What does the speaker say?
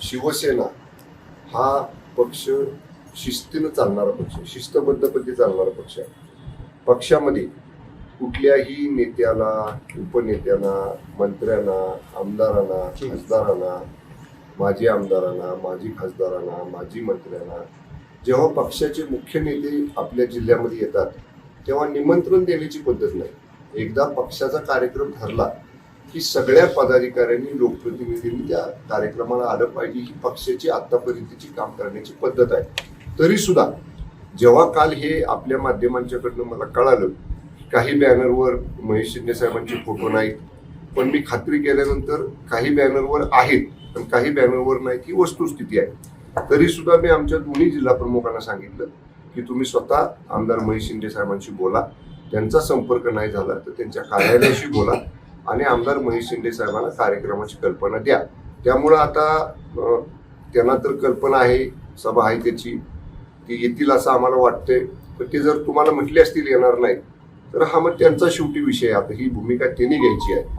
शिवसेना हा पक्ष शिस्तीनं चालणारा पक्ष, शिस्तबद्धपणे चालणारा पक्ष आहे. पक्षामध्ये कुठल्याही नेत्याला, उपनेत्यांना, मंत्र्यांना, आमदारांना, खासदारांना, माजी आमदारांना, माजी खासदारांना, माजी मंत्र्यांना जेव्हा पक्षाचे मुख्य नेते आपल्या जिल्ह्यामध्ये येतात तेव्हा निमंत्रण देण्याची पद्धत नाही. एकदा पक्षाचा कार्यक्रम ठरला की सगळ्या पदाधिकाऱ्यांनी, लोकप्रतिनिधींनी त्या कार्यक्रमाला आलं पाहिजे. ही पक्षाची आतापर्यंतची काम करण्याची पद्धत आहे. तरी सुद्धा जेव्हा काल हे आपल्या माध्यमांच्याकडनं मला कळालं की काही बॅनरवर महेश शिंदे साहेबांचे फोटो नाहीत, पण मी खात्री केल्यानंतर काही बॅनरवर आहेत पण काही बॅनरवर नाही, ही वस्तुस्थिती आहे. तरी सुद्धा मी आमच्या दोन्ही जिल्हा प्रमुखांना सांगितलं की तुम्ही स्वतः आमदार महेश शिंदे साहेबांशी बोला. त्यांचा संपर्क नाही झाला तर त्यांच्या कार्यालयाशी बोला आणि आमदार महेश शिंदे साहेबांना कार्यक्रमाची कल्पना द्या. त्यामुळं आता त्यांना तर कल्पना आहे, सभा आहे त्याची, ती येतील असं आम्हाला वाटतंय. पण ते जर तुम्हाला म्हटले असतील येणार नाही तर हा मग त्यांचा शेवटी विषय. आता ही भूमिका त्यांनी घ्यायची आहे.